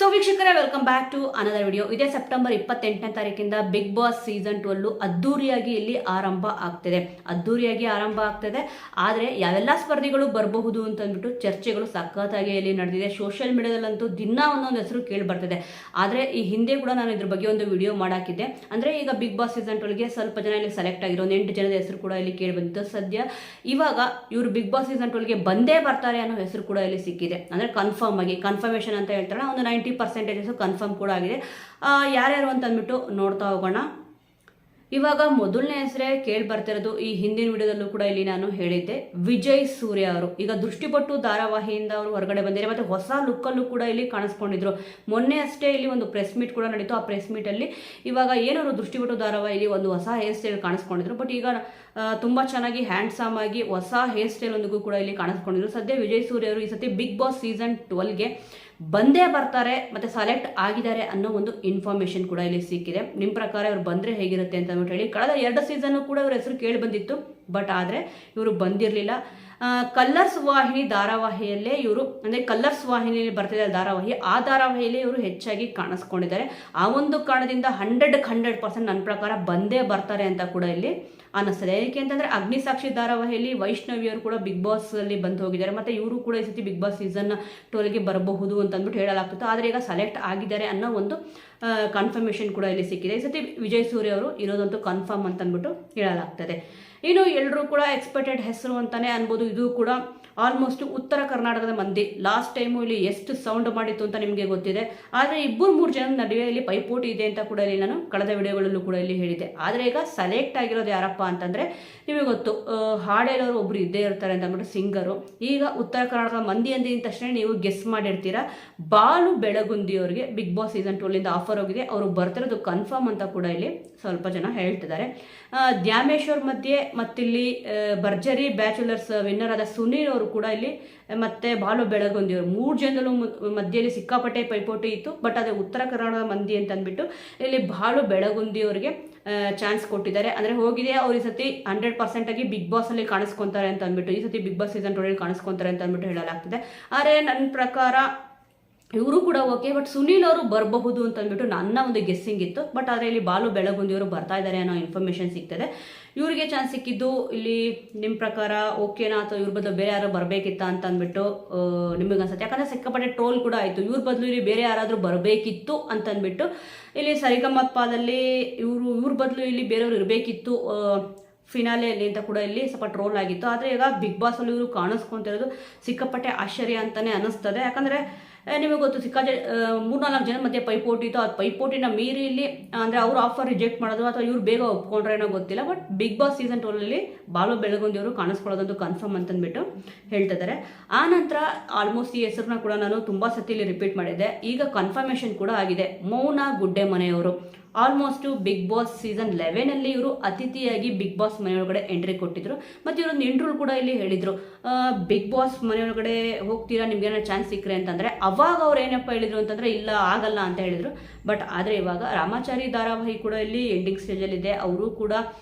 So ವೀಕ್ಷಕರೇ, welcome back to another video. ಇದೇ September 28ನೇ ತಾರೀಕಿಂದ ಬಿಗ್ ಬಾಸ್ ಸೀಸನ್ 12 ಅದ್ದೂರಿಯಾಗಿ ಇಲ್ಲಿ ಆರಂಭ ಆಗ್ತಿದೆ. ಆದರೆ ಯಾವೆಲ್ಲ ಸ್ಪರ್ಧಿಗಳು ಬರಬಹುದು ಅಂತ ಅಂದ್ಬಿಟ್ಟು ಚರ್ಚೆಗಳು ಸಖತ್ತಾಗಿ ಇಲ್ಲಿ ನಡೆದಿದೆ. ಸೋಷಿಯಲ್ ಮೀಡಿಯಾದಲ್ಲಂತೂ ದಿನ ಒಂದೊಂದು ಹೆಸರು ಕೇಳಿ ಬರ್ತಿದೆ. ಆದರೆ ಈ ಹಿಂದೆ ಕೂಡ ನಾನು ಇದ್ರ ಬಗ್ಗೆ ಒಂದು ವಿಡಿಯೋ ಮಾಡಾಕಿದ್ದೆ. ಅಂದರೆ ಈಗ ಬಿಗ್ ಬಾಸ್ ಸೀಸನ್ 12ಗೆ ಸ್ವಲ್ಪ ಜನ ಇಲ್ಲಿ ಸೆಲೆಕ್ಟ್ ಆಗಿರೋ 8 ಜನದ ಹೆಸರು ಕೂಡ ಇಲ್ಲಿ ಕೇಳಿ ಬಂದಿತ್ತು. ಸದ್ಯ ಇವಾಗ ಇವರು ಬಿಗ್ ಬಾಸ್ ಸೀಸನ್ 12ಗೆ ಬಂದೇ ಬರ್ತಾರೆ ಅನ್ನೋ ಹೆಸರು ಕೂಡ ಇಲ್ಲಿ ಸಿಕ್ಕಿದೆ. ಅಂದರೆ ಕನ್ಫರ್ಮೇಷನ್ ಅಂತ ಹೇಳ್ತಾರೆ. ಒಂದು 90% ಕನ್ಫರ್ಮ್ ಕೂಡ ಆಗಿದೆ. ಯಾರ್ಯಾರು ಅಂತ ಅಂದ್ಬಿಟ್ಟು ನೋಡ್ತಾ ಹೋಗೋಣ. ಇವಾಗ ಮೊದಲನೇ ಹೆಸರೇ ಕೇಳಿ ಬರ್ತಿರೋದು, ಈ ಹಿಂದಿನ ವಿಡಿಯೋದಲ್ಲೂ ಕೂಡ ಇಲ್ಲಿ ನಾನು ಹೇಳಿದ್ದೆ, ವಿಜಯ್ ಸೂರ್ಯ ಅವರು. ಈಗ ದೃಷ್ಟಿಪಟ್ಟು ಧಾರಾವಾಹಿಯಿಂದ ಅವರು ಹೊರಗಡೆ ಬಂದಿದ್ದಾರೆ. ಮತ್ತೆ ಹೊಸ ಲುಕ್ಕಲ್ಲೂ ಕೂಡ ಇಲ್ಲಿ ಕಾಣಿಸ್ಕೊಂಡಿದ್ರು. ಮೊನ್ನೆ ಅಷ್ಟೇ ಇಲ್ಲಿ ಒಂದು ಪ್ರೆಸ್ ಮೀಟ್ ಕೂಡ ನಡೀತು. ಆ ಪ್ರೆಸ್ ಮೀಟಲ್ಲಿ ಇವಾಗ ಏನವರು ದೃಷ್ಟಿಪಟ್ಟು ಧಾರಾವಾಹಿಲಿ ಒಂದು ಹೊಸ ಹೇರ್ ಸ್ಟೈಲ್ ಕಾಣಿಸ್ಕೊಂಡಿದ್ರು. ಬಟ್ ಈಗ ತುಂಬ ಚೆನ್ನಾಗಿ ಹ್ಯಾಂಡ್ಸಮ್ ಆಗಿ ಹೊಸ ಹೇರ್ ಸ್ಟೈಲ್ ಒಂದಿಗೂ ಕೂಡ ಇಲ್ಲಿ ಕಾಣಿಸ್ಕೊಂಡಿದ್ರು. ಸದ್ಯ ವಿಜಯ್ ಸೂರ್ಯ ಅವರು ಈ ಸತಿ ಬಿಗ್ ಬಾಸ್ ಸೀಸನ್ 12ಗೆ ಬಂದೇ ಬರ್ತಾರೆ ಮತ್ತೆ ಸೆಲೆಕ್ಟ್ ಆಗಿದ್ದಾರೆ ಅನ್ನೋ ಒಂದು ಇನ್ಫಾರ್ಮೇಶನ್ ಕೂಡ ಇಲ್ಲಿ ಸಿಕ್ಕಿದೆ. ನಿಮ್ಮ ಪ್ರಕಾರ ಇವರು ಬಂದರೆ ಹೇಗಿರುತ್ತೆ ಅಂತ ಅಂದ್ಬಿಟ್ಟು ಹೇಳಿ. ಕಳೆದ 2 ಸೀಸನ್ನು ಕೂಡ ಇವ್ರ ಹೆಸರು ಕೇಳಿ ಬಂದಿತ್ತು. ಬಟ್ ಆದರೆ ಇವರು ಬಂದಿರಲಿಲ್ಲ. ಕಲರ್ಸ್ ವಾಹಿನಿ ಧಾರಾವಾಹಿಯಲ್ಲೇ ಇವರು, ಅಂದರೆ ಕಲರ್ಸ್ ವಾಹಿನಿಯಲ್ಲಿ ಬರ್ತಿದೆ ಧಾರಾವಾಹಿ, ಆ ಧಾರಾವಾಹಿಯಲ್ಲಿ ಇವರು ಹೆಚ್ಚಾಗಿ ಕಾಣಿಸ್ಕೊಂಡಿದ್ದಾರೆ. ಆ ಒಂದು ಕಾರಣದಿಂದ 100% ನನ್ನ ಪ್ರಕಾರ ಬಂದೇ ಬರ್ತಾರೆ ಅಂತ ಕೂಡ ಇಲ್ಲಿ ಅನ್ನಿಸ್ತದೆ. ಏನಕ್ಕೆ ಅಂತಂದರೆ ಅಗ್ನಿಸಾಕ್ಷಿ ಧಾರಾವಾಹಿಯಲ್ಲಿ ವೈಷ್ಣವಿಯವರು ಕೂಡ ಬಿಗ್ ಬಾಸ್ ಅಲ್ಲಿ ಬಂದು ಹೋಗಿದ್ದಾರೆ. ಮತ್ತು ಇವರು ಕೂಡ ಈ ಸತಿ ಬಿಗ್ ಬಾಸ್ ಸೀಸನ್ 12ಗೆ ಬರಬಹುದು ಅಂತ ಅಂದ್ಬಿಟ್ಟು ಹೇಳಲಾಗ್ತಿತ್ತು. ಆದರೆ ಈಗ ಸೆಲೆಕ್ಟ್ ಆಗಿದ್ದಾರೆ ಅನ್ನೋ ಒಂದು ಕನ್ಫರ್ಮೇಷನ್ ಕೂಡ ಇಲ್ಲಿ ಸಿಕ್ಕಿದೆ. ಈ ಸತಿ ವಿಜಯ್ ಸೂರ್ಯ ಅವರು ಇರೋದಂತೂ ಕನ್ಫರ್ಮ್ ಅಂತ ಅಂದ್ಬಿಟ್ಟು ಹೇಳಲಾಗ್ತದೆ. ಇನ್ನು ಎಲ್ಲರೂ ಕೂಡ ಎಕ್ಸ್ಪೆಕ್ಟೆಡ್ ಹೆಸರು ಅಂತಾನೆ ಅನ್ಬೋದು. ಇದು ಕೂಡ ಆಲ್ಮೋಸ್ಟ್ ಉತ್ತರ ಕರ್ನಾಟಕದ ಮಂದಿ. ಲಾಸ್ಟ್ ಟೈಮು ಇಲ್ಲಿ ಎಷ್ಟು ಸೌಂಡ್ ಮಾಡಿತ್ತು ಅಂತ ನಿಮಗೆ ಗೊತ್ತಿದೆ. ಆದರೆ 2-3 ಜನದ ನಡುವೆ ಇಲ್ಲಿ ಪೈಪೋಟಿ ಇದೆ ಅಂತ ಕೂಡ ಇಲ್ಲಿ ನಾನು ಕಳೆದ ವಿಡಿಯೋಗಳಲ್ಲೂ ಕೂಡ ಇಲ್ಲಿ ಹೇಳಿದ್ದೆ. ಆದರೆ ಈಗ ಸೆಲೆಕ್ಟ್ ಆಗಿರೋದು ಯಾರಪ್ಪ ಅಂತಂದರೆ ನಿಮಗೆ ಗೊತ್ತು, ಹಾಡೇಳೋರು ಒಬ್ರು ಇದ್ದೇ ಇರ್ತಾರೆ ಅಂತ ಅಂದ್ಬಿಟ್ಟು ಸಿಂಗರು. ಈಗ ಉತ್ತರ ಕರ್ನಾಟಕದ ಮಂದಿ ಅಂದಿದ ತಕ್ಷಣ ನೀವು ಗೆಸ್ ಮಾಡಿರ್ತೀರಾ, ಬಾಲು ಬೆಳಗುಂದಿಯವರಿಗೆ ಬಿಗ್ ಬಾಸ್ ಸೀಸನ್ 12ಇಂದ ಆಫರ್ ಹೋಗಿದೆ. ಅವರು ಬರ್ತಿರೋದು ಕನ್ಫರ್ಮ್ ಅಂತ ಕೂಡ ಇಲ್ಲಿ ಸ್ವಲ್ಪ ಜನ ಹೇಳ್ತಿದ್ದಾರೆ. ದ್ಯಾಮೇಶ್ವರ್ ಮಧ್ಯೆ ಮತ್ತಿಲ್ಲಿ ಭರ್ಜರಿ ಬ್ಯಾಚುಲರ್ಸ್ ವಿನ್ನರ್ ಆದ ಸುನೀಲ್ ಅವರು ಕೂಡ ಇಲ್ಲಿ, ಮತ್ತೆ ಬಾಲು ಬೆಳಗುಂದಿಯವರು, 3 ಜನದಲ್ಲೂ ಮಧ್ಯೆಯಲ್ಲಿ ಸಿಕ್ಕಾಪಟ್ಟೆ ಪೈಪೋಟಿ ಇತ್ತು. ಬಟ್ ಅದೇ ಉತ್ತರ ಕರ್ನಾಟಕದ ಮಂದಿ ಅಂತ ಅಂದ್ಬಿಟ್ಟು ಇಲ್ಲಿ ಬಾಲು ಬೆಳಗುಂದಿಯವರಿಗೆ ಚಾನ್ಸ್ ಕೊಟ್ಟಿದ್ದಾರೆ. ಅಂದರೆ ಹೋಗಿದೆ ಅವ್ರು ಈ ಸತಿ 100% ಆಗಿ ಬಿಗ್ ಬಾಸ್ ಅಲ್ಲಿ ಕಾಣಿಸ್ಕೊಂತಾರೆ ಅಂತ ಅಂದ್ಬಿಟ್ಟು, ಈ ಸತಿ ಬಿಗ್ ಬಾಸ್ ಸೀಸನ್ 12 ಕಾಣಿಸ್ಕೊಂತಾರೆ ಅಂತ ಅಂದ್ಬಿಟ್ಟು ಹೇಳಲಾಗ್ತದೆ. ಆದರೆ ನನ್ನ ಪ್ರಕಾರ ಇವರು ಕೂಡ ಓಕೆ, ಬಟ್ ಸುನೀಲ್ ಅವರು ಬರಬಹುದು ಅಂತ ಅಂದ್ಬಿಟ್ಟು ನನ್ನ ಒಂದು ಗೆಸ್ಸಿಂಗ್ ಇತ್ತು. ಬಟ್ ಆದರೆ ಇಲ್ಲಿ ಬಾಲು ಬೆಳಗುಂದಿಯವರು ಬರ್ತಾ ಇದ್ದಾರೆ ಅನ್ನೋ ಇನ್ಫಾರ್ಮೇಶನ್ ಸಿಗ್ತದೆ. ಇವರಿಗೆ ಚಾನ್ಸ್ ಸಿಕ್ಕಿದ್ದು ಇಲ್ಲಿ ನಿಮ್ಮ ಪ್ರಕಾರ ಓಕೆನಾ, ಅಥವಾ ಇವ್ರ ಬದಲು ಬೇರೆ ಯಾರು ಬರಬೇಕಿತ್ತ ಅಂತ ಅಂದ್ಬಿಟ್ಟು ನಿಮಗೆ ಅನ್ಸುತ್ತೆ? ಯಾಕಂದರೆ ಸಿಕ್ಕಾಪಟ್ಟೆ ಟ್ರೋಲ್ ಕೂಡ ಆಯಿತು, ಇವ್ರ ಬದಲು ಇಲ್ಲಿ ಬೇರೆ ಯಾರಾದರೂ ಬರಬೇಕಿತ್ತು ಅಂತ ಅಂದ್ಬಿಟ್ಟು. ಇಲ್ಲಿ ಸರಿಗಮಪ್ಪದಲ್ಲಿ ಇವ್ರ ಬದಲು ಇಲ್ಲಿ ಬೇರೆಯವರು ಇರಬೇಕಿತ್ತು ಫಿನಾಲೆಯಲ್ಲಿ ಅಂತ ಕೂಡ ಇಲ್ಲಿ ಸ್ವಲ್ಪ ಟ್ರೋಲ್ ಆಗಿತ್ತು. ಆದರೆ ಈಗ ಬಿಗ್ ಬಾಸಲ್ಲಿ ಇವರು ಕಾಣಿಸ್ಕೊಂತಿರೋದು ಸಿಕ್ಕಾಪಟ್ಟೆ ಆಶ್ಚರ್ಯ ಅಂತಲೇ ಅನ್ನಿಸ್ತದೆ. ಯಾಕಂದರೆ ನಿಮಗೆ ಗೊತ್ತು, 3-4 ಜನ ಮಧ್ಯೆ ಪೈಪೋಟಿ ಇತ್ತು. ಅದು ಪೈಪೋಟಿನ ಮೀರಿ ಇಲ್ಲಿ ಅಂದರೆ ಅವ್ರು ಆಫರ್ ರಿಜೆಕ್ಟ್ ಮಾಡೋದು ಅಥವಾ ಇವ್ರು ಬೇಗ ಒಪ್ಕೊಂಡ್ರೆ ಏನೋ ಗೊತ್ತಿಲ್ಲ. ಬಟ್ ಬಿಗ್ ಬಾಸ್ ಸೀಸನ್ 12ಅಲ್ಲಿ ಬಾಲು ಬೆಳಗುಂದಿಯವರು ಕಾಣಿಸ್ಕೊಳ್ಳೋದಂತೂ ಕನ್ಫರ್ಮ್ ಅಂತಂದ್ಬಿಟ್ಟು ಹೇಳ್ತಿದ್ದಾರೆ. ಆ ನಂತರ ಆಲ್ಮೋಸ್ಟ್ ಈ ಹೆಸರನ್ನ ಕೂಡ ನಾನು ತುಂಬ ಸತಿಲಿ ರಿಪೀಟ್ ಮಾಡಿದ್ದೆ. ಈಗ ಕನ್ಫರ್ಮೇಷನ್ ಕೂಡ ಆಗಿದೆ. ಮೌನ ಗುಡ್ಡೆ ಮನೆಯವರು ಆಲ್ಮೋಸ್ಟ್ ಬಿಗ್ ಬಾಸ್ ಸೀಸನ್ 11ಅಲ್ಲಿ ಇವರು ಅತಿಥಿಯಾಗಿ ಬಿಗ್ ಬಾಸ್ ಮನೆಯೊಳಗಡೆ ಎಂಟ್ರಿ ಕೊಟ್ಟಿದ್ರು. ಮತ್ತು ಇವರೊಂದು ಇಂಟ್ರೂ ಕೂಡ ಇಲ್ಲಿ ಹೇಳಿದರು, ಬಿಗ್ ಬಾಸ್ ಮನೆಯೊಳಗಡೆ ಹೋಗ್ತೀರಾ, ನಿಮ್ಗೆ ಏನೋ ಚಾನ್ಸ್ ಸಿಕ್ಕರೆ ಅಂತಂದರೆ. ಅವಾಗ ಅವ್ರು ಏನಪ್ಪ ಹೇಳಿದರು ಅಂತಂದರೆ, ಇಲ್ಲ ಆಗಲ್ಲ ಅಂತ ಹೇಳಿದರು. ಬಟ್ ಆದರೆ ಇವಾಗ ರಾಮಾಚಾರಿ ಧಾರಾವಾಹಿ ಕೂಡ ಇಲ್ಲಿ ಎಂಡಿಂಗ್ ಸ್ಟೇಜಲ್ಲಿದೆ. ಅವರು ಕೂಡ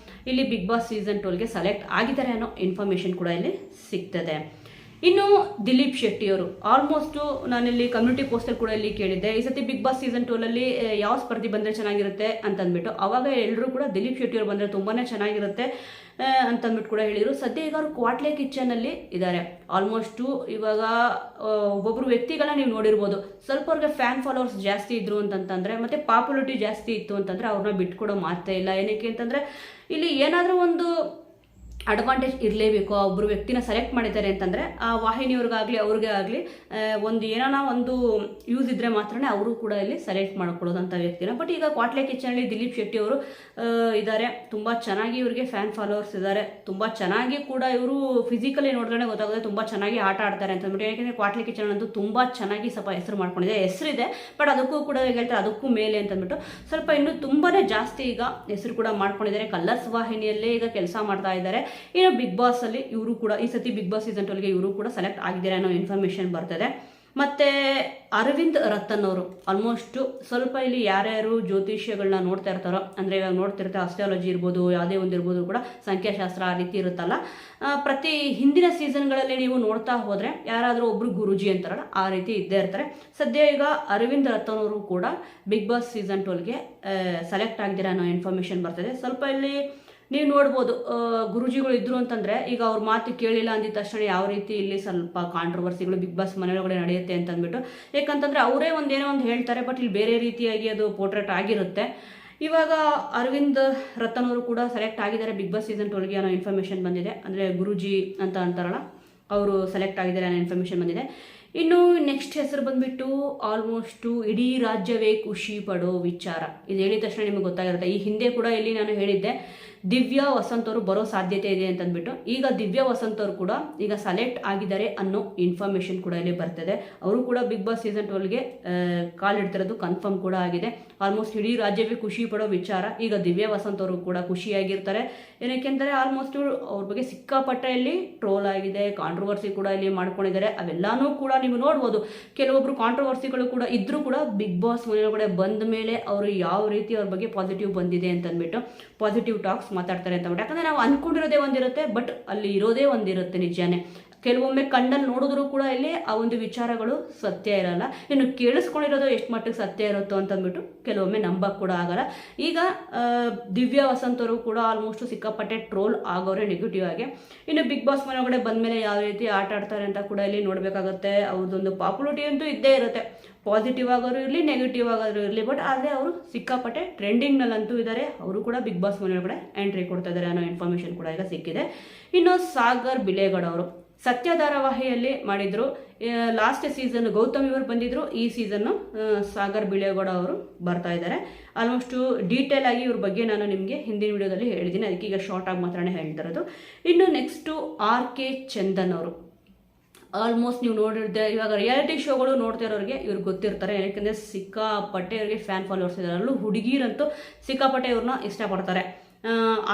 ಇಲ್ಲಿ ಬಿಗ್ ಬಾಸ್ ಸೀಸನ್ 12ಗೆ ಸೆಲೆಕ್ಟ್ ಆಗಿದ್ದಾರೆ ಅನ್ನೋ ಇನ್ಫಾರ್ಮೇಷನ್ ಕೂಡ ಇಲ್ಲಿ ಸಿಗ್ತದೆ. ಇನ್ನು ದಿಲೀಪ್ ಶೆಟ್ಟಿಯವರು ಆಲ್ಮೋಸ್ಟು ನಾನಿಲ್ಲಿ ಕಮ್ಯುನಿಟಿ ಪೋಸ್ಟಲ್ಲಿ ಕೂಡ ಇಲ್ಲಿ ಕೇಳಿದ್ದೆ, ಈ ಸತಿ ಬಿಗ್ ಬಾಸ್ ಸೀಸನ್ 12ಅಲ್ಲಿ ಯಾವ ಸ್ಪರ್ಧಿ ಬಂದರೆ ಚೆನ್ನಾಗಿರುತ್ತೆ ಅಂತಂದ್ಬಿಟ್ಟು. ಅವಾಗ ಎಲ್ಲರೂ ಕೂಡ ದಿಲೀಪ್ ಶೆಟ್ಟಿಯವರು ಬಂದರೆ ತುಂಬಾ ಚೆನ್ನಾಗಿರುತ್ತೆ ಅಂತಂದ್ಬಿಟ್ಟು ಕೂಡ ಹೇಳಿದರು. ಸದ್ಯ ಈಗ ಅವರು ಕ್ವಾಟ್ಲೆ ಕಿಚನಲ್ಲಿ ಇದ್ದಾರೆ. ಆಲ್ಮೋಸ್ಟು ಇವಾಗ ಒಬ್ಬೊಬ್ಬರು ವ್ಯಕ್ತಿಗಳನ್ನ ನೀವು ನೋಡಿರ್ಬೋದು, ಸ್ವಲ್ಪ ಅವ್ರಿಗೆ ಫ್ಯಾನ್ ಫಾಲೋವರ್ಸ್ ಜಾಸ್ತಿ ಇದ್ರು ಅಂತಂತಂದರೆ, ಮತ್ತು ಪಾಪ್ಯುಲಾರಿಟಿ ಜಾಸ್ತಿ ಇತ್ತು ಅಂತಂದರೆ ಅವ್ರನ್ನ ಬಿಟ್ಕೊಡೋ ಮಾತೇ ಇಲ್ಲ. ಏನಕ್ಕೆ ಅಂತಂದರೆ ಇಲ್ಲಿ ಏನಾದರೂ ಒಂದು ಅಡ್ವಾಂಟೇಜ್ ಇರಲೇಬೇಕು. ಒಬ್ಬರು ವ್ಯಕ್ತಿನ ಸೆಲೆಕ್ಟ್ ಮಾಡಿದ್ದಾರೆ ಅಂತಂದರೆ ಆ ವಾಹಿನಿಯವ್ರಿಗಾಗಲಿ ಅವ್ರಿಗೆ ಆಗಲಿ ಒಂದು ಏನಾನ ಒಂದು ಯೂಸ್ ಇದ್ದರೆ ಮಾತ್ರನೇ ಅವರು ಕೂಡ ಇಲ್ಲಿ ಸೆಲೆಕ್ಟ್ ಮಾಡ್ಕೊಳ್ಳೋದಂಥ ವ್ಯಕ್ತಿನ. ಬಟ್ ಈಗ ಕ್ವಾಟ್ಲೆ ಕಿಚನಲ್ಲಿ ದಿಲೀಪ್ ಶೆಟ್ಟಿ ಅವರು ಇದ್ದಾರೆ. ತುಂಬ ಚೆನ್ನಾಗಿ ಇವರಿಗೆ ಫ್ಯಾನ್ ಫಾಲೋವರ್ಸ್ ಇದ್ದಾರೆ. ತುಂಬ ಚೆನ್ನಾಗಿ ಕೂಡ ಇವರು ಫಿಸಿಕಲಿ ನೋಡಿದ್ರೆ ಗೊತ್ತಾಗುತ್ತೆ ತುಂಬ ಚೆನ್ನಾಗಿ ಆಟ ಆಡ್ತಾರೆ ಅಂತಂದ್ಬಿಟ್ಟು. ಯಾಕೆಂದರೆ ಕ್ವಾಟ್ಲೆ ಕಿಚನ್ ಅಂತೂ ತುಂಬ ಚೆನ್ನಾಗಿ ಸ್ವಲ್ಪ ಹೆಸರು ಮಾಡ್ಕೊಂಡಿದೆ. ಹೆಸರಿದೆ, ಬಟ್ ಅದಕ್ಕೂ ಕೂಡ ಹೇಳ್ತಾರೆ ಅದಕ್ಕೂ ಮೇಲೆ ಅಂತಂದ್ಬಿಟ್ಟು ಸ್ವಲ್ಪ ಇನ್ನೂ ತುಂಬಾ ಜಾಸ್ತಿ ಈಗ ಹೆಸರು ಕೂಡ ಮಾಡ್ಕೊಂಡಿದ್ದಾರೆ. ಕಲರ್ಸ್ ವಾಹಿನಿಯಲ್ಲೇ ಈಗ ಕೆಲಸ ಮಾಡ್ತಾ ಇದ್ದಾರೆ. ಇನ್ನು ಬಿಗ್ ಬಾಸ್ ಅಲ್ಲಿ ಇವರು ಕೂಡ ಈ ಸತಿ ಬಿಗ್ ಬಾಸ್ ಸೀಸನ್ 12ಗೆ ಇವರು ಕೂಡ ಸೆಲೆಕ್ಟ್ ಆಗಿದ್ದಾರೆ ಅನ್ನೋ ಇನ್ಫಾರ್ಮೇಶನ್ ಬರ್ತದೆ. ಮತ್ತು ಅರವಿಂದ್ ರತನ್ ಅವರು ಆಲ್ಮೋಸ್ಟು ಸ್ವಲ್ಪ ಇಲ್ಲಿ ಯಾರ್ಯಾರು ಜ್ಯೋತಿಷ್ಯಗಳನ್ನ ನೋಡ್ತಾ ಇರ್ತಾರೋ, ಅಂದರೆ ಇವಾಗ ನೋಡ್ತಿರ್ತಾರೆ ಅಸ್ಟ್ರಾಲಜಿ ಇರ್ಬೋದು, ಯಾವುದೇ ಒಂದು ಇರ್ಬೋದು ಕೂಡ, ಸಂಖ್ಯಾಶಾಸ್ತ್ರ ಆ ರೀತಿ ಇರುತ್ತಲ್ಲ, ಪ್ರತಿ ಹಿಂದಿನ ಸೀಸನ್ಗಳಲ್ಲಿ ನೀವು ನೋಡ್ತಾ ಹೋದರೆ ಯಾರಾದರೂ ಒಬ್ಬರು ಗುರುಜಿ ಅಂತಾರಲ್ಲ ಆ ರೀತಿ ಇದ್ದೇ ಇರ್ತಾರೆ. ಸದ್ಯ ಈಗ ಅರವಿಂದ್ ರತನ್ ಅವರು ಕೂಡ ಬಿಗ್ ಬಾಸ್ ಸೀಸನ್ 12ಗೆ ಸೆಲೆಕ್ಟ್ ಆಗಿದ್ದೀರಾ ಅನ್ನೋ ಇನ್ಫಾರ್ಮೇಷನ್ ಬರ್ತದೆ. ಸ್ವಲ್ಪ ಇಲ್ಲಿ ನೀವು ನೋಡ್ಬೋದು ಗುರುಜಿಗಳು ಇದ್ರು ಅಂತಂದರೆ, ಈಗ ಅವ್ರ ಮಾತು ಕೇಳಿಲ್ಲ ಅಂದಿದ ತಕ್ಷಣ ಯಾವ ರೀತಿ ಇಲ್ಲಿ ಸ್ವಲ್ಪ ಕಾಂಟ್ರವರ್ಸಿಗಳು ಬಿಗ್ ಬಾಸ್ ಮನೆಯೊಳಗಡೆ ನಡೆಯುತ್ತೆ ಅಂತಂದ್ಬಿಟ್ಟು, ಯಾಕಂತಂದರೆ ಅವರೇ ಒಂದೇನೋ ಒಂದು ಹೇಳ್ತಾರೆ, ಬಟ್ ಇಲ್ಲಿ ಬೇರೆ ರೀತಿಯಾಗಿ ಅದು ಪೋರ್ಟ್ರೇಟ್ ಆಗಿರುತ್ತೆ. ಇವಾಗ ಅರವಿಂದ್ ರತನ್ ಅವರು ಕೂಡ ಸೆಲೆಕ್ಟ್ ಆಗಿದ್ದಾರೆ ಬಿಗ್ ಬಾಸ್ ಸೀಸನ್ 12ಗೆ ಅನ್ನೋ ಇನ್ಫಾರ್ಮೇಷನ್ ಬಂದಿದೆ. ಅಂದರೆ ಗುರುಜಿ ಅಂತ ಅಂತಾರಲ್ಲ ಅವರು ಸೆಲೆಕ್ಟ್ ಆಗಿದ್ದಾರೆ ಅನ್ನೋ ಇನ್ಫಾರ್ಮೇಷನ್ ಬಂದಿದೆ. ಇನ್ನು ನೆಕ್ಸ್ಟ್ ಹೆಸರು ಬಂದ್ಬಿಟ್ಟು ಆಲ್ಮೋಸ್ಟು ಇಡೀ ರಾಜ್ಯವೇ ಖುಷಿ ಪಡೋ ವಿಚಾರ. ಇದು ಹೇಳಿದ ತಕ್ಷಣ ನಿಮಗೆ ಗೊತ್ತಾಗಿರುತ್ತೆ. ಈ ಹಿಂದೆ ಕೂಡ ಇಲ್ಲಿ ನಾನು ಹೇಳಿದ್ದೆ ದಿವ್ಯಾ ವಸಂತ್ ಅವರು ಬರೋ ಸಾಧ್ಯತೆ ಇದೆ ಅಂತಂದ್ಬಿಟ್ಟು. ಈಗ ದಿವ್ಯಾ ವಸಂತ್ ಅವರು ಕೂಡ ಈಗ ಸೆಲೆಕ್ಟ್ ಆಗಿದ್ದಾರೆ ಅನ್ನೋ ಇನ್ಫಾರ್ಮೇಷನ್ ಕೂಡ ಇಲ್ಲಿ ಬರ್ತದೆ. ಅವರು ಕೂಡ ಬಿಗ್ ಬಾಸ್ ಸೀಸನ್ 12ಗೆ ಕಾಲಿಡ್ತಿರೋದು ಕನ್ಫರ್ಮ್ ಕೂಡ ಆಗಿದೆ. ಆಲ್ಮೋಸ್ಟ್ ಇಡೀ ರಾಜ್ಯವೇ ಖುಷಿ ಪಡೋ ವಿಚಾರ. ಈಗ ದಿವ್ಯಾ ವಸಂತ್ ಅವರು ಕೂಡ ಖುಷಿಯಾಗಿರ್ತಾರೆ. ಏನಕ್ಕೆಂದರೆ ಆಲ್ಮೋಸ್ಟ್ ಅವ್ರ ಬಗ್ಗೆ ಸಿಕ್ಕಾಪಟ್ಟೆ ಇಲ್ಲಿ ಟ್ರೋಲ್ ಆಗಿದೆ, ಕಾಂಟ್ರವರ್ಸಿ ಕೂಡ ಇಲ್ಲಿ ಮಾಡ್ಕೊಂಡಿದ್ದಾರೆ. ಅವೆಲ್ಲಾನು ಕೂಡ ನೀವು ನೋಡ್ಬೋದು. ಕೆಲವೊಬ್ರು ಕಾಂಟ್ರವರ್ಸಿಗಳು ಕೂಡ ಇದ್ರೂ ಕೂಡ ಬಿಗ್ ಬಾಸ್ ಮನೆಯೊಳಗಡೆ ಬಂದ ಮೇಲೆ ಅವರು ಯಾವ ರೀತಿ ಅವ್ರ ಬಗ್ಗೆ ಪಾಸಿಟಿವ್ ಬಂದಿದೆ ಅಂತಂದ್ಬಿಟ್ಟು ಪಾಸಿಟಿವ್ ಟಾಕ್ಸ್ ಮಾತಾಡ್ತಾರೆ ಅಂತ. ಯಾಕಂದ್ರೆ ನಾವು ಅನ್ಕೊಂಡಿರೋದೇ ಒಂದಿರುತ್ತೆ, ಬಟ್ ಅಲ್ಲಿ ಇರೋದೇ ಒಂದಿರುತ್ತೆ ನಿಜಾನೇ. ಕೆಲವೊಮ್ಮೆ ಕಣ್ಣಲ್ಲಿ ನೋಡಿದ್ರು ಕೂಡ ಇಲ್ಲಿ ಆ ಒಂದು ವಿಚಾರಗಳು ಸತ್ಯ ಇರಲ್ಲ. ಇನ್ನು ಕೇಳಿಸ್ಕೊಂಡಿರೋದು ಎಷ್ಟು ಮಟ್ಟಿಗೆ ಸತ್ಯ ಇರುತ್ತೋ ಅಂತಂದ್ಬಿಟ್ಟು ಕೆಲವೊಮ್ಮೆ ನಂಬಕ್ಕೆ ಕೂಡ ಆಗಲ್ಲ. ಈಗ ದಿವ್ಯಾ ವಸಂತ್ ಅವರು ಕೂಡ ಆಲ್ಮೋಸ್ಟ್ ಸಿಕ್ಕಾಪಟ್ಟೆ ಟ್ರೋಲ್ ಆಗೋರೆ ನೆಗೆಟಿವ್ ಆಗಿ. ಇನ್ನು ಬಿಗ್ ಬಾಸ್ ಮನೆಯೊಳಗಡೆ ಬಂದಮೇಲೆ ಯಾವ ರೀತಿ ಆಟ ಆಡ್ತಾರೆ ಅಂತ ಕೂಡ ಇಲ್ಲಿ ನೋಡಬೇಕಾಗುತ್ತೆ. ಅವ್ರದ್ದೊಂದು ಪಾಪ್ಯುಲಿಟಿ ಅಂತೂ ಇದ್ದೇ ಇರುತ್ತೆ, ಪಾಸಿಟಿವ್ ಆಗೋರು ಇರಲಿ ನೆಗೆಟಿವ್ ಆಗೋರು ಇರಲಿ. ಬಟ್ ಆದರೆ ಅವರು ಸಿಕ್ಕಾಪಟ್ಟೆ ಟ್ರೆಂಡಿಂಗ್ನಲ್ಲಂತೂ ಇದ್ದಾರೆ. ಅವರು ಕೂಡ ಬಿಗ್ ಬಾಸ್ ಮನೆಯೊಳಗಡೆ ಎಂಟ್ರಿ ಕೊಡ್ತಾ ಇದ್ದಾರೆ ಅನ್ನೋ ಇನ್ಫಾರ್ಮೇಷನ್ ಕೂಡ ಈಗ ಸಿಕ್ಕಿದೆ. ಇನ್ನು ಸಾಗರ್ ಬಿಲೇಗೌಡ ಅವರು ಸತ್ಯ ಧಾರಾವಾಹಿಯಲ್ಲಿ ಮಾಡಿದ್ರು. ಲಾಸ್ಟ್ ಸೀಸನ್ ಗೌತಮ್ ಇವರು ಬಂದಿದ್ರು. ಈ ಸೀಸನ್ನು ಸಾಗರ್ ಬಿಲೇಗೌಡ ಅವರು ಬರ್ತಾ ಇದ್ದಾರೆ. ಆಲ್ಮೋಸ್ಟು ಡೀಟೇಲ್ ಆಗಿ ಇವ್ರ ಬಗ್ಗೆ ನಾನು ನಿಮಗೆ ಹಿಂದಿನ ವಿಡಿಯೋದಲ್ಲಿ ಹೇಳಿದ್ದೀನಿ, ಅದಕ್ಕೆ ಈಗ ಶಾರ್ಟ್ ಆಗಿ ಮಾತ್ರ ಹೇಳ್ತಿರೋದು. ಇನ್ನು ನೆಕ್ಸ್ಟು RK ಚಂದನ್ ಅವರು. ಆಲ್ಮೋಸ್ಟ್ ನೀವು ನೋಡಿರ್ದೆ, ಇವಾಗ ರಿಯಾಲಿಟಿ ಶೋಗಳು ನೋಡ್ತಾ ಇರೋರಿಗೆ ಇವ್ರಿಗೆ ಗೊತ್ತಿರ್ತಾರೆ. ಯಾಕೆಂದರೆ ಸಿಕ್ಕಾಪಟ್ಟೆ ಇವ್ರಿಗೆ ಫ್ಯಾನ್ ಫಾಲೋವರ್ಸ್ ಇದ್ದಾರೆ. ಅಲ್ಲೂ ಹುಡುಗಿರಂತೂ ಸಿಕ್ಕಾಪಟ್ಟೆ ಇವ್ರನ್ನ ಇಷ್ಟಪಡ್ತಾರೆ.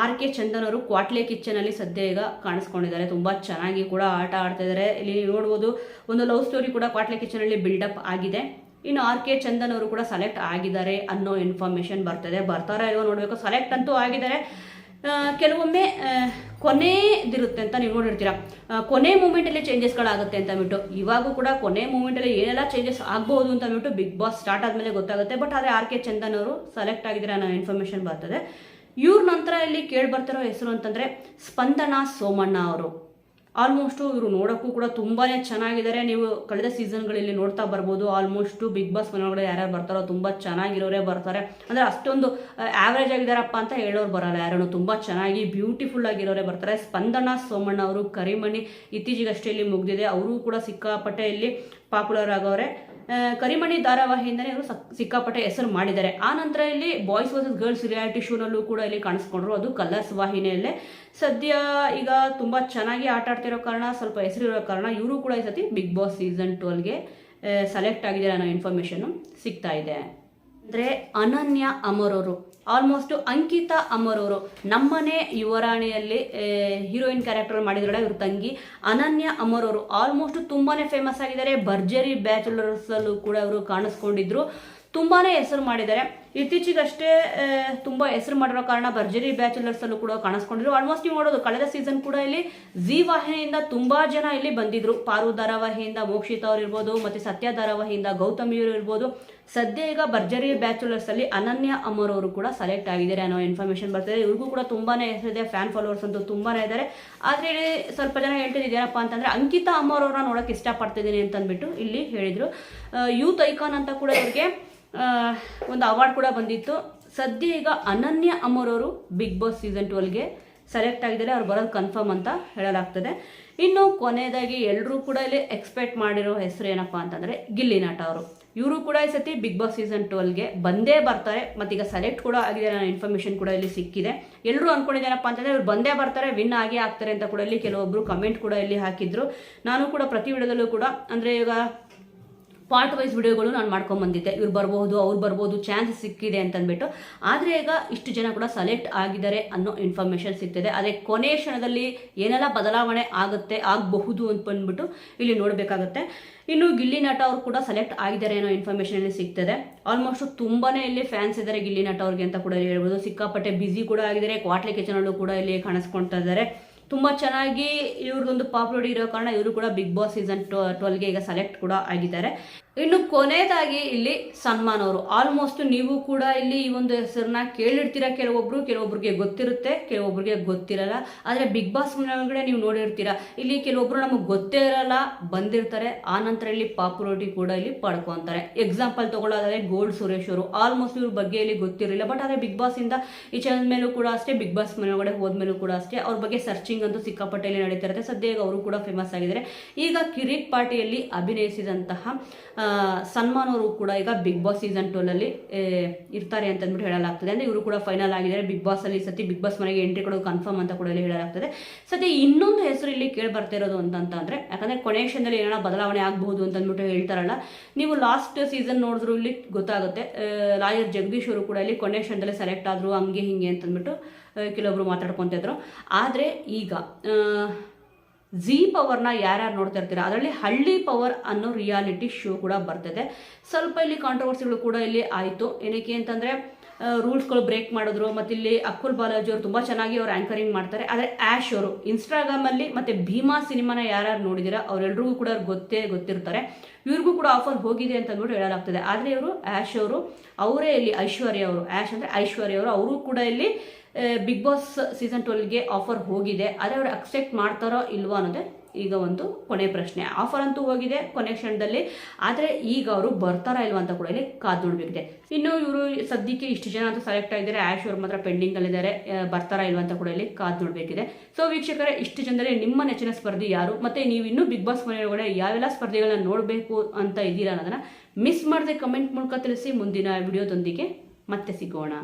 RK ಚಂದನ್ ಅವರು ಕ್ವಾಟ್ಲೆ ಕಿಚನಲ್ಲಿ ಸದ್ಯ ಈಗ ಕಾಣಿಸ್ಕೊಂಡಿದ್ದಾರೆ. ತುಂಬ ಚೆನ್ನಾಗಿ ಕೂಡ ಆಟ ಆಡ್ತಾ ಇದ್ದಾರೆ. ಇಲ್ಲಿ ನೋಡ್ಬೋದು ಒಂದು ಲವ್ ಸ್ಟೋರಿ ಕೂಡ ಕ್ವಾಟ್ಲೆ ಕಿಚನಲ್ಲಿ ಬಿಲ್ಡಪ್ ಆಗಿದೆ. ಇನ್ನು RK ಚಂದನ್ ಅವರು ಕೂಡ ಸೆಲೆಕ್ಟ್ ಆಗಿದ್ದಾರೆ ಅನ್ನೋ ಇನ್ಫಾರ್ಮೇಷನ್ ಬರ್ತಾರಾ ಇಲ್ವೋ ನೋಡಬೇಕು. ಸೆಲೆಕ್ಟ್ ಅಂತೂ ಆಗಿದ್ದಾರೆ. ಕೆಲವೊಮ್ಮೆ ಕೊನೆದಿರುತ್ತೆ ಅಂತ ನೀವು ನೋಡಿರ್ತೀರ, ಕೊನೆ ಮೂಮೆಂಟಲ್ಲಿ ಚೇಂಜಸ್ಗಳಾಗುತ್ತೆ ಅಂತ ಅಂದ್ಬಿಟ್ಟು. ಇವಾಗೂ ಕೂಡ ಕೊನೆ ಮೂಮೆಂಟಲ್ಲಿ ಏನೆಲ್ಲ ಚೇಂಜಸ್ ಆಗ್ಬೋದು ಅಂತ ಅಂದ್ಬಿಟ್ಟು ಬಿಗ್ ಬಾಸ್ ಸ್ಟಾರ್ಟ್ ಆದಮೇಲೆ ಗೊತ್ತಾಗುತ್ತೆ. ಬಟ್ ಆದರೆ RK ಚಂದನ್ ಅವರು ಸೆಲೆಕ್ಟ್ ಆಗಿದ್ದಾರೆ ಅನ್ನೋ ಇನ್ಫಾರ್ಮೇಷನ್ ಬರ್ತದೆ. ಇವ್ರ ನಂತರ ಇಲ್ಲಿ ಕೇಳಿ ಬರ್ತಿರೋ ಹೆಸರು ಅಂತಂದರೆ ಸ್ಪಂದನಾ ಸೋಮಣ್ಣ ಅವರು. ಆಲ್ಮೋಸ್ಟು ಇವರು ನೋಡೋಕ್ಕೂ ಕೂಡ ತುಂಬಾ ಚೆನ್ನಾಗಿದ್ದಾರೆ. ನೀವು ಕಳೆದ ಸೀಸನ್ಗಳಲ್ಲಿ ನೋಡ್ತಾ ಬರ್ಬೋದು. ಆಲ್ಮೋಸ್ಟು ಬಿಗ್ ಬಾಸ್ ಮನೆಯೊಳಗಡೆ ಯಾರ್ಯಾರು ಬರ್ತಾರೋ ತುಂಬ ಚೆನ್ನಾಗಿರೋರೇ ಬರ್ತಾರೆ. ಅಂದರೆ ಅಷ್ಟೊಂದು ಆ್ಯಾವ್ರೇಜ್ ಆಗಿದ್ದಾರಪ್ಪ ಅಂತ ಹೇಳೋರು ಬರೋಲ್ಲ ಯಾರು, ತುಂಬ ಚೆನ್ನಾಗಿ ಬ್ಯೂಟಿಫುಲ್ ಆಗಿರೋರೇ ಬರ್ತಾರೆ. ಸ್ಪಂದನಾ ಸೋಮಣ್ಣ ಅವರು ಕರಿಮಣಿ ಇತ್ತೀಚೆಗಷ್ಟೇ ಇಲ್ಲಿ ಮುಗಿದಿದೆ. ಅವರು ಕೂಡ ಸಿಕ್ಕಾಪಟ್ಟೆ ಇಲ್ಲಿ ಪಾಪ್ಯುಲರ್ ಆಗೋರೆ. ಕರಿಮಣಿ ಧಾರಾವಾಹಿಯಿಂದಲೇ ಇವರು ಸಿಕ್ಕಾಪಟ್ಟೆ ಹೆಸರು ಮಾಡಿದ್ದಾರೆ. ಆ ನಂತರ ಇಲ್ಲಿ ಬಾಯ್ಸ್ ವರ್ಸಸ್ ಗರ್ಲ್ಸ್ ರಿಯಾಲಿಟಿ ಶೋನಲ್ಲೂ ಕೂಡ ಇಲ್ಲಿ ಕಾಣಿಸ್ಕೊಂಡ್ರು, ಅದು ಕಲರ್ಸ್ ವಾಹಿನಿಯಲ್ಲೇ. ಸದ್ಯ ಈಗ ತುಂಬ ಚೆನ್ನಾಗಿ ಆಟ ಆಡ್ತಿರೋ ಕಾರಣ, ಸ್ವಲ್ಪ ಹೆಸರಿರೋ ಕಾರಣ ಇವರು ಕೂಡ ಈ ಸತಿ ಬಿಗ್ ಬಾಸ್ ಸೀಸನ್ 12ಗೆ ಸೆಲೆಕ್ಟ್ ಆಗಿದ್ದಾರೆ ಅನ್ನೋ ಇನ್ಫಾರ್ಮೇಷನ್ನು ಸಿಗ್ತಾ ಇದೆ. ಅಂದರೆ ಅನನ್ಯ ಅಮರ್ ಅವರು, ಆಲ್ಮೋಸ್ಟು ಅಂಕಿತಾ ಅಮರ್ ಅವರು ನಮ್ಮನೆ ಯುವರಾಣಿಯಲ್ಲಿ ಹೀರೋಯಿನ್ ಕ್ಯಾರೆಕ್ಟರ್ ಮಾಡಿದ್ರಲ್ಲ ಇವ್ರ ತಂಗಿ ಅನನ್ಯ ಅಮರ್ ಅವರು ಆಲ್ಮೋಸ್ಟ್ ತುಂಬಾ ಫೇಮಸ್ ಆಗಿದ್ದಾರೆ. ಭರ್ಜರಿ ಬ್ಯಾಚುಲರ್ಸಲ್ಲೂ ಕೂಡ ಅವರು ಕಾಣಿಸ್ಕೊಂಡಿದ್ರು, ತುಂಬಾ ಹೆಸರು ಮಾಡಿದ್ದಾರೆ. ಇತ್ತೀಚೆಗಷ್ಟೇ ತುಂಬ ಹೆಸರು ಮಾಡಿರೋ ಕಾರಣ ಭರ್ಜರಿ ಬ್ಯಾಚುಲರ್ಸಲ್ಲೂ ಕೂಡ ಕಾಣಿಸ್ಕೊಂಡಿದ್ರು. ಆಲ್ಮೋಸ್ಟ್ ನೀವು ನೋಡೋದು ಕಳೆದ ಸೀಸನ್ ಕೂಡ ಇಲ್ಲಿ ಜಿ ವಾಹಿನಿಯಿಂದ ತುಂಬ ಜನ ಇಲ್ಲಿ ಬಂದಿದ್ರು. ಪಾರು ಧಾರಾವಾಹಿಯಿಂದ ಮೋಕ್ಷಿತಾ ಅವ್ರು ಇರ್ಬೋದು, ಮತ್ತು ಸತ್ಯ ಧಾರಾವಾಹಿಯಿಂದ ಗೌತಮಿ ಅವರು ಇರ್ಬೋದು. ಸದ್ಯ ಈಗ ಭರ್ಜರಿ ಬ್ಯಾಚುಲರ್ಸಲ್ಲಿ ಅನನ್ಯ ಅಮರ್ ಅವರು ಕೂಡ ಸೆಲೆಕ್ಟ್ ಆಗಿದ್ದಾರೆ ಅನ್ನೋ ಇನ್ಫಾರ್ಮೇಷನ್ ಬರ್ತದೆ. ಇವ್ರಿಗೂ ಕೂಡ ತುಂಬಾ ಹೆಸರಿದೆ, ಫ್ಯಾನ್ ಫಾಲೋವರ್ಸ್ ಅಂತೂ ತುಂಬಾ ಇದ್ದಾರೆ. ಆದರೆ ಇಲ್ಲಿ ಸ್ವಲ್ಪ ಜನ ಹೇಳ್ತಿದ್ದು ಏನಪ್ಪ ಅಂತಂದರೆ ಅಂಕಿತಾ ಅಮರ್ ಅವ್ರನ್ನ ನೋಡೋಕೆ ಇಷ್ಟಪಡ್ತಿದ್ದೀನಿ ಅಂತಂದ್ಬಿಟ್ಟು ಇಲ್ಲಿ ಹೇಳಿದರು. ಯೂತ್ ಐಕಾನ್ ಅಂತ ಕೂಡ ಇವ್ರಿಗೆ ಒಂದು ಅವಾರ್ಡ್ ಕೂಡ ಬಂದಿತ್ತು. ಸದ್ಯ ಈಗ ಅನನ್ಯ ಅಮರ್ ಅವರು ಬಿಗ್ ಬಾಸ್ ಸೀಸನ್ 12ಗೆ ಸೆಲೆಕ್ಟ್ ಆಗಿದ್ದಾರೆ. ಅವ್ರು ಬರೋದು ಕನ್ಫರ್ಮ್ ಅಂತ ಹೇಳಲಾಗ್ತದೆ. ಇನ್ನು ಕೊನೆಯದಾಗಿ ಎಲ್ಲರೂ ಕೂಡ ಇಲ್ಲಿ ಎಕ್ಸ್ಪೆಕ್ಟ್ ಮಾಡಿರೋ ಹೆಸರು ಏನಪ್ಪ ಅಂತಂದರೆ ಗಿಲ್ಲಿ ನಟ ಅವರು. ಇವರು ಕೂಡ ಈ ಸತಿ ಬಿಗ್ ಬಾಸ್ ಸೀಸನ್ 12ಗೆ ಬಂದೇ ಬರ್ತಾರೆ. ಮತ್ತೀಗ ಸೆಲೆಕ್ಟ್ ಕೂಡ ಆಗಿದೆ ಅನ್ನೋ ಇನ್ಫಾರ್ಮೇಷನ್ ಕೂಡ ಇಲ್ಲಿ ಸಿಕ್ಕಿದೆ. ಎಲ್ಲರೂ ಅಂದ್ಕೊಂಡಿದ್ದೇನಪ್ಪ ಅಂತಂದರೆ ಇವ್ರು ಬಂದೇ ಬರ್ತಾರೆ, ವಿನ್ ಆಗೇ ಆಗ್ತಾರೆ ಅಂತ ಕೂಡ ಇಲ್ಲಿ ಕೆಲವೊಬ್ಬರು ಕಮೆಂಟ್ ಕೂಡ ಇಲ್ಲಿ ಹಾಕಿದ್ರು. ನಾನು ಕೂಡ ಪ್ರತಿ ವಿಡಿಯೋದಲ್ಲೂ ಕೂಡ ಅಂದರೆ ಈಗ ಪಾರ್ಟ್ ವೈಸ್ ವಿಡಿಯೋಗಳು ನಾನು ಮಾಡ್ಕೊಂಡು ಬಂದಿದ್ದೆ, ಇವ್ರು ಬರ್ಬೋದು ಅವ್ರು ಬರ್ಬೋದು ಚಾನ್ಸ್ ಸಿಕ್ಕಿದೆ ಅಂತಂದ್ಬಿಟ್ಟು. ಆದರೆ ಈಗ ಇಷ್ಟು ಜನ ಕೂಡ ಸೆಲೆಕ್ಟ್ ಆಗಿದ್ದಾರೆ ಅನ್ನೋ ಇನ್ಫಾರ್ಮೇಷನ್ ಸಿಗ್ತಿದೆ. ಅದೇ ಕೊನೆ ಕ್ಷಣದಲ್ಲಿ ಏನೆಲ್ಲ ಬದಲಾವಣೆ ಆಗಬಹುದು ಅಂತ ಬಂದ್ಬಿಟ್ಟು ಇಲ್ಲಿ ನೋಡಬೇಕಾಗುತ್ತೆ. ಇನ್ನು ಗಿಲ್ಲಿ ನಟ ಅವರು ಕೂಡ ಸೆಲೆಕ್ಟ್ ಆಗಿದ್ದಾರೆ ಅನ್ನೋ ಇನ್ಫಾರ್ಮೇಷನ್ ಇಲ್ಲಿ ಸಿಗ್ತದೆ. ಆಲ್ಮೋಸ್ಟ್ ತುಂಬಾನೇ ಇಲ್ಲಿ ಫ್ಯಾನ್ಸ್ ಇದ್ದಾರೆ ಗಿಲ್ಲಿ ನಟ ಅವ್ರಿಗೆ ಅಂತ ಕೂಡ ಹೇಳ್ಬೋದು. ಸಿಕ್ಕಾಪಟ್ಟೆ ಬ್ಯುಸಿ ಕೂಡ ಆಗಿದ್ದಾರೆ, ಕ್ವಾಟ್ಲೆ ಕಿಚನಲ್ಲೂ ಕೂಡ ಇಲ್ಲಿ ಕಾಣಿಸ್ಕೊಳ್ತಾ ಇದ್ದಾರೆ. ತುಂಬ ಚೆನ್ನಾಗಿ ಇವ್ರದ್ದೊಂದು ಪಾಪ್ಯುಲಾರಿಟಿ ಇರೋ ಕಾರಣ ಇವರು ಕೂಡ ಬಿಗ್ ಬಾಸ್ ಸೀಸನ್ 12ಗೆ ಈಗ ಸೆಲೆಕ್ಟ್ ಕೂಡ ಆಗಿದ್ದಾರೆ. ಇನ್ನು ಕೊನೆಯದಾಗಿ ಇಲ್ಲಿ ಸನ್ಮಾನ್ ಅವರು, ಆಲ್ಮೋಸ್ಟ್ ನೀವು ಕೂಡ ಇಲ್ಲಿ ಈ ಒಂದು ಹೆಸರನ್ನ ಕೇಳಿರ್ತೀರ. ಕೆಲವೊಬ್ರಿಗೆ ಗೊತ್ತಿರುತ್ತೆ, ಕೆಲವೊಬ್ರಿಗೆ ಗೊತ್ತಿರಲ್ಲ. ಆದರೆ ಬಿಗ್ ಬಾಸ್ ಒಳಗಡೆ ನೀವು ನೋಡಿರ್ತೀರ, ಇಲ್ಲಿ ಕೆಲವೊಬ್ರು ನಮಗೆ ಗೊತ್ತೇ ಇರಲ್ಲ, ಬಂದಿರ್ತಾರೆ, ಆ ನಂತರ ಇಲ್ಲಿ ಪಾಪ್ಯುಲಾರಿಟಿ ಕೂಡ ಇಲ್ಲಿ ಪಡ್ಕೊಂತಾರೆ. ಎಕ್ಸಾಂಪಲ್ ತಗೊಳ್ಳೋದಾದ್ರೆ ಗೋಲ್ಡ್ ಸುರೇಶ್ ಅವರು, ಆಲ್ಮೋಸ್ಟ್ ಇವ್ರ ಬಗ್ಗೆ ಇಲ್ಲಿ ಗೊತ್ತಿರಲಿಲ್ಲ. ಬಟ್ ಆದರೆ ಬಿಗ್ ಬಾಸ್ ಇಂದ ಈಚೆ ಮೇಲೂ ಕೂಡ ಅಷ್ಟೇ, ಬಿಗ್ ಬಾಸ್ ಮನೆಯೊಳಗಡೆ ಹೋದ್ಮೇಲೂ ಕೂಡ ಅಷ್ಟೇ, ಅವ್ರ ಬಗ್ಗೆ ಸರ್ಚಿಂಗ್ ಅಂತೂ ಸಿಕ್ಕಾಪಟ್ಟೆಯಲ್ಲಿ ನಡೀತಾ ಇರುತ್ತೆ. ಸದ್ಯ ಈಗ ಅವರು ಕೂಡ ಫೇಮಸ್ ಆಗಿದ್ದಾರೆ. ಈಗ ಕಿರಿಕ್ ಪಾರ್ಟಿಯಲ್ಲಿ ಅಭಿನಯಿಸಿದಂತಹ ಸನ್ಮಾನ್ ಅವರು ಕೂಡ ಈಗ ಬಿಗ್ ಬಾಸ್ ಸೀಸನ್ 12 ಇರ್ತಾರೆ ಅಂತಂದ್ಬಿಟ್ಟು ಹೇಳಲಾಗ್ತದೆ. ಅಂದ್ರೆ ಇವರು ಕೂಡ ಫೈನಲ್ ಆಗಿದ್ದಾರೆ ಬಿಗ್ ಬಾಸ್ ಅಲ್ಲಿ. ಸತಿ ಬಿಗ್ ಬಾಸ್ ಮನೆಗೆ ಎಂಟ್ರಿ ಕೊಡೋದು ಕನ್ಫರ್ಮ್ ಅಂತ ಕೂಡ ಇಲ್ಲಿ ಹೇಳಲಾಗ್ತದೆ. ಸದ್ಯ ಇನ್ನೊಂದು ಹೆಸರು ಇಲ್ಲಿ ಕೇಳಿ ಬರ್ತಾ ಇರೋದು ಅಂತಂದ್ರೆ, ಯಾಕಂದ್ರೆ ಕೊನೆಕ್ಷನ್ದಲ್ಲಿ ಏನಾರ ಬದಲಾವಣೆ ಆಗಬಹುದು ಅಂತ ಅಂದ್ಬಿಟ್ಟು ಹೇಳ್ತಾರಲ್ಲ, ನೀವು ಲಾಸ್ಟ್ ಸೀಸನ್ ನೋಡಿದ್ರು ಇಲ್ಲಿ ಗೊತ್ತಾಗುತ್ತೆ. ಲಾಯರ್ ಜಗದೀಶ್ ಅವರು ಕೂಡ ಇಲ್ಲಿ ಕೊನೆಕ್ಷನ್ದಲ್ಲಿ ಸೆಲೆಕ್ಟ್ ಆದ್ರು, ಹಂಗೆ ಹಿಂಗೆ ಅಂತಂದ್ಬಿಟ್ಟು ಕೆಲವೊಬ್ರು ಮಾತಾಡ್ಕೊತಿದ್ರು. ಆದರೆ ಈಗ ಜಿ ಪವರ್ನ ಯಾರ್ಯಾರು ನೋಡ್ತಾ ಇರ್ತೀರ, ಅದರಲ್ಲಿ ಹಳ್ಳಿ ಪವರ್ ಅನ್ನೋ ರಿಯಾಲಿಟಿ ಶೋ ಕೂಡ ಬರ್ತದೆ. ಸ್ವಲ್ಪ ಇಲ್ಲಿ ಕಾಂಟ್ರವರ್ಸಿಗಳು ಕೂಡ ಇಲ್ಲಿ ಆಯಿತು. ಏನಕ್ಕೆ ಅಂತಂದರೆ ರೂಲ್ಸ್ಗಳು ಬ್ರೇಕ್ ಮಾಡಿದ್ರು. ಮತ್ತು ಇಲ್ಲಿ ಅಕ್ಕುಲ್ ಬಾಲಾಜಿ ಅವರು ತುಂಬ ಚೆನ್ನಾಗಿ ಅವ್ರು ಆ್ಯಂಕರಿಂಗ್ ಮಾಡ್ತಾರೆ. ಆದರೆ ಆ್ಯಶ್ ಅವರು ಇನ್ಸ್ಟಾಗ್ರಾಮಲ್ಲಿ ಮತ್ತು ಭೀಮಾ ಸಿನಿಮಾನ ಯಾರ್ಯಾರು ನೋಡಿದ್ದೀರಾ ಅವರೆಲ್ಲರಿಗೂ ಕೂಡ ಗೊತ್ತಿರ್ತಾರೆ. ಇವ್ರಿಗೂ ಕೂಡ ಆಫರ್ ಹೋಗಿದೆ ಅಂತ ಅಂದ್ಬಿಟ್ಟು ಹೇಳಲಾಗ್ತದೆ. ಆದರೆ ಇವರು ಆ್ಯಶ್ ಅವರು ಅವರೇ ಇಲ್ಲಿ ಐಶ್ವರ್ಯ ಅವರು, ಆ್ಯಶ್ ಅಂದರೆ ಐಶ್ವರ್ಯ ಅವರು ಕೂಡ ಇಲ್ಲಿ ಬಿಗ್ ಬಾಸ್ ಸೀಸನ್ 12ಗೆ ಆಫರ್ ಹೋಗಿದೆ. ಆದರೆ ಅವ್ರು ಅಕ್ಸೆಪ್ಟ್ ಮಾಡ್ತಾರೋ ಇಲ್ವೋ ಅನ್ನೋದೇ ಈಗ ಒಂದು ಕೊನೆ ಪ್ರಶ್ನೆ. ಆಫರ್ ಅಂತೂ ಹೋಗಿದೆ ಕೊನೆ ಕ್ಷಣದಲ್ಲಿ, ಆದರೆ ಈಗ ಅವರು ಬರ್ತಾರಾ ಇಲ್ವಾ ಅಂತ ಕೂಡ ಇಲ್ಲಿ ಕಾದು ನೋಡಬೇಕಿದೆ. ಇನ್ನು ಇವರು ಸದ್ಯಕ್ಕೆ ಇಷ್ಟು ಜನ ಅಂತೂ ಸೆಲೆಕ್ಟ್ ಆಗಿದ್ದಾರೆ, ಆ್ಯಶ್ ಅವರು ಮಾತ್ರ ಪೆಂಡಿಂಗ್ ಅಲ್ಲಿದ್ದಾರೆ. ಬರ್ತಾರಾ ಇಲ್ವಾ ಅಂತ ಕೂಡ ಇಲ್ಲಿ ಕಾದು ನೋಡಬೇಕಿದೆ. ಸೊ ವೀಕ್ಷಕರೇ, ಇಷ್ಟು ಜನರಲ್ಲಿ ನಿಮ್ಮ ನೆಚ್ಚಿನ ಸ್ಪರ್ಧಿ ಯಾರು, ಮತ್ತೆ ನೀವು ಇನ್ನೂ ಬಿಗ್ ಬಾಸ್ ಮನೆಯೊಳಗಡೆ ಯಾವೆಲ್ಲ ಸ್ಪರ್ಧೆಗಳನ್ನ ನೋಡಬೇಕು ಅಂತ ಇದ್ದೀರಾ ಅನ್ನೋದನ್ನ ಮಿಸ್ ಮಾಡದೆ ಕಮೆಂಟ್ ಮೂಲಕ ತಿಳಿಸಿ. ಮುಂದಿನ ವಿಡಿಯೋದೊಂದಿಗೆ ಮತ್ತೆ ಸಿಗೋಣ.